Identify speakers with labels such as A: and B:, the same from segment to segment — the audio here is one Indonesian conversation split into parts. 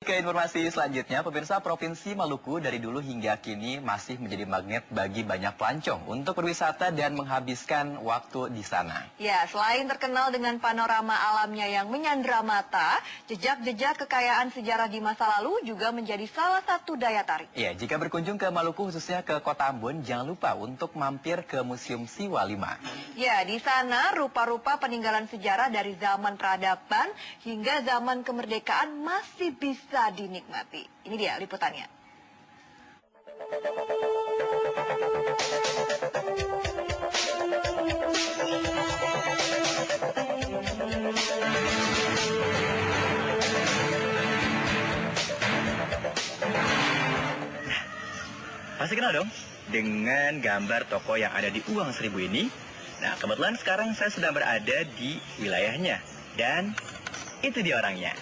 A: Ke informasi selanjutnya, pemirsa Provinsi Maluku dari dulu hingga kini masih menjadi magnet bagi banyak pelancong untuk berwisata dan menghabiskan waktu di sana.
B: Ya, selain terkenal dengan panorama alamnya yang menyandera mata, jejak-jejak kekayaan sejarah di masa lalu juga menjadi salah satu daya tarik.
A: Ya, jika berkunjung ke Maluku khususnya ke Kota Ambon, jangan lupa untuk mampir ke Museum Siwa 5.
B: Ya, di sana rupa-rupa peninggalan sejarah dari zaman peradaban hingga zaman kemerdekaan masih bisa dinikmati. Ini dia liputannya.
A: Pasti kenal dong dengan gambar toko yang ada di uang 1000 ini. Nah, kebetulan sekarang saya sedang berada di wilayahnya dan itu dia orangnya.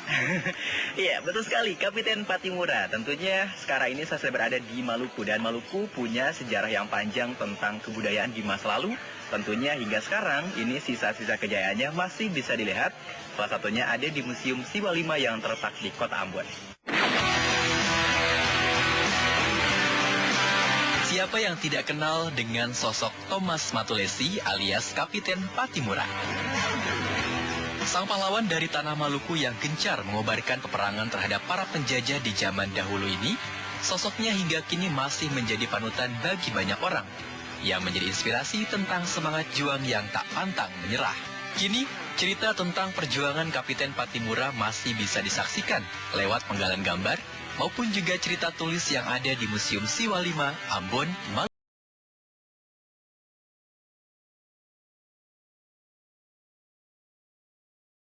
A: Iya, betul sekali, Kapiten Patimura. Tentunya sekarang ini saya sedang berada di Maluku dan Maluku punya sejarah yang panjang tentang kebudayaan di masa lalu. Tentunya hingga sekarang ini sisa-sisa kejayaannya masih bisa dilihat. Salah satunya ada di Museum Siwa 5 yang terletak di Kota Ambon. Siapa yang tidak kenal dengan sosok Thomas Matulesi alias Kapiten Patimura? Sang pahlawan dari tanah Maluku yang gencar mengobarkan peperangan terhadap para penjajah di zaman dahulu ini, sosoknya hingga kini masih menjadi panutan bagi banyak orang, yang menjadi inspirasi tentang semangat juang yang tak pantang menyerah. Kini, cerita tentang perjuangan Kapiten Patimura masih bisa disaksikan lewat penggalan gambar, maupun juga cerita tulis yang ada di Museum Siwa 5, Ambon, Maluku.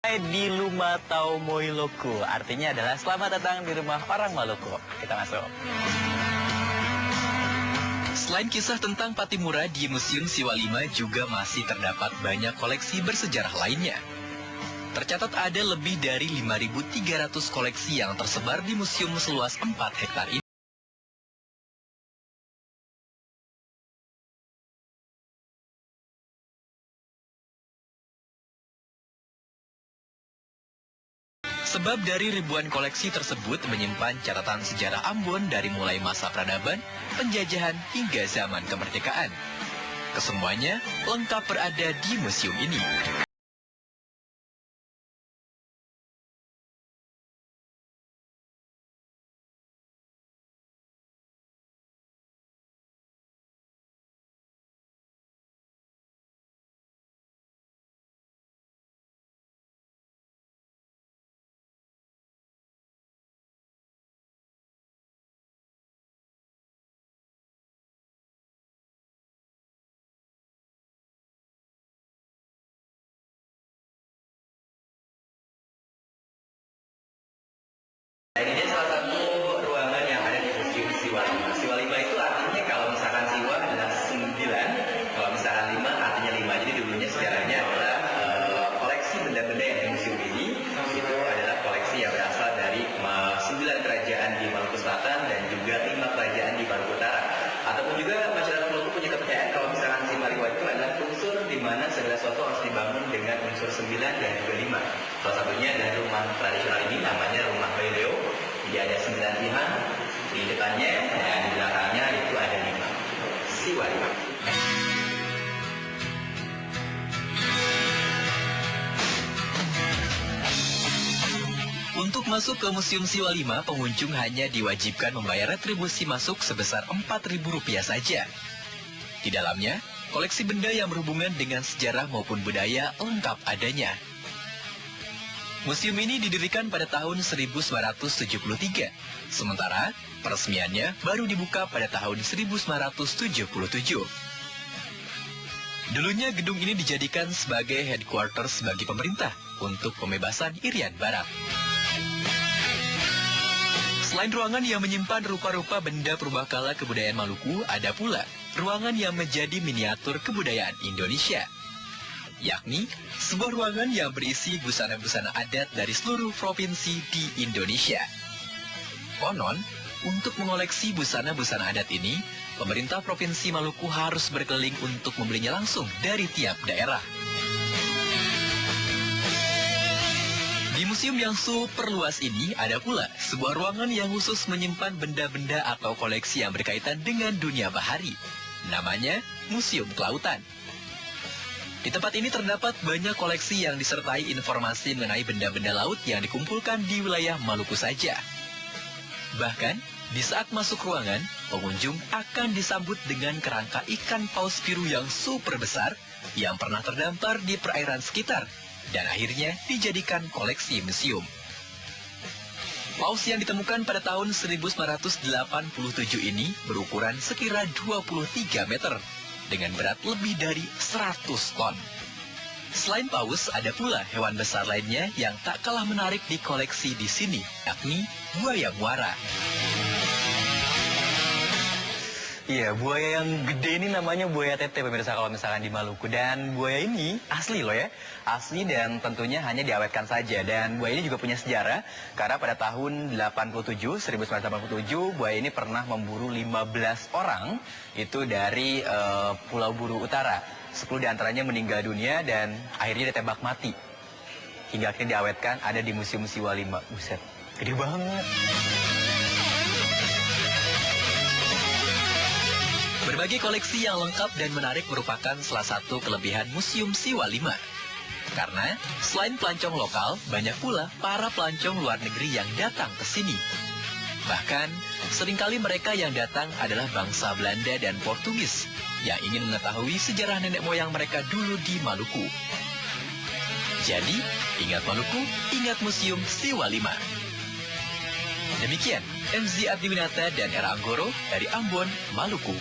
A: Di Luma Tau Moiloku, artinya adalah selamat datang di rumah orang Maluku. Kita masuk. Selain kisah tentang Patimura, di Museum Siwa 5 juga masih terdapat banyak koleksi bersejarah lainnya. Tercatat ada lebih dari 5.300 koleksi yang tersebar di museum seluas 4 hektar ini. Sebab dari ribuan koleksi tersebut menyimpan catatan sejarah Ambon dari mulai masa peradaban, penjajahan hingga zaman kemerdekaan. Kesemuanya lengkap berada di museum ini. Ini dia salah satu ruangan yang ada di Museum Siwa 5. Siwa 5 itu artinya kalau misalkan Siwa adalah 9, kalau misalkan 5 artinya 5. Jadi dulunya sejarahnya adalah koleksi benda-benda yang di museum ini itu adalah koleksi yang berasal dari 9 kerajaan di Maluku Selatan dan juga 5 kerajaan di Maluku Utara. Ataupun juga masyarakat Maluku punya kepercayaan kalau misalkan Siwa itu adalah unsur di mana segala sesuatu harus dibangun dengan unsur 9 dan juga 5. Salah satunya dari rumah tradisional ini namanya rumah Baileo. Dia ada 9 pihak di depannya dan di belakangnya itu ada 5. Siwa 5. Untuk masuk ke Museum Siwa 5, pengunjung hanya diwajibkan membayar retribusi masuk sebesar Rp4.000 saja. Di dalamnya, koleksi benda yang berhubungan dengan sejarah maupun budaya lengkap adanya. Museum ini didirikan pada tahun 1973, sementara peresmiannya baru dibuka pada tahun 1977. Dulunya gedung ini dijadikan sebagai headquarters bagi pemerintah untuk pembebasan Irian Barat. Selain ruangan yang menyimpan rupa-rupa benda purbakala kebudayaan Maluku, ada pula ruangan yang menjadi miniatur kebudayaan Indonesia, yakni sebuah ruangan yang berisi busana-busana adat dari seluruh provinsi di Indonesia. Konon, untuk mengoleksi busana-busana adat ini, pemerintah Provinsi Maluku harus berkeliling untuk membelinya langsung dari tiap daerah.
C: Di museum yang super luas ini ada pula sebuah ruangan yang khusus menyimpan benda-benda atau koleksi yang berkaitan dengan dunia bahari. Namanya Museum Kelautan. Di tempat ini terdapat banyak koleksi yang disertai informasi mengenai benda-benda laut yang dikumpulkan di wilayah Maluku saja. Bahkan, di saat masuk ruangan, pengunjung akan disambut dengan kerangka ikan paus biru yang super besar yang pernah terdampar di perairan sekitar dan akhirnya dijadikan koleksi museum. Paus yang ditemukan pada tahun 1987 ini berukuran sekira 23 meter dengan berat lebih dari 100 ton. Selain paus, ada pula hewan besar lainnya yang tak kalah menarik di koleksi di sini, yakni buaya muara.
A: Iya, buaya yang gede ini namanya buaya tete pemirsa kalau misalkan di Maluku. Dan buaya ini asli loh ya. Asli dan tentunya hanya diawetkan saja. Dan buaya ini juga punya sejarah. Karena pada tahun 1987, buaya ini pernah memburu 15 orang. Itu dari Pulau Buru Utara. 10 diantaranya meninggal dunia dan akhirnya ditembak mati. Hingga akhirnya diawetkan ada di Museum Siwa 5. Buset, gede banget.
C: Berbagai koleksi yang lengkap dan menarik merupakan salah satu kelebihan Museum Siwa 5. Karena selain pelancong lokal, banyak pula para pelancong luar negeri yang datang ke sini. Bahkan, seringkali mereka yang datang adalah bangsa Belanda dan Portugis yang ingin mengetahui sejarah nenek moyang mereka dulu di Maluku. Jadi, ingat Maluku, ingat Museum Siwa 5. Demikian, MZ Ardiwinata dan Era Anggoro dari Ambon, Maluku.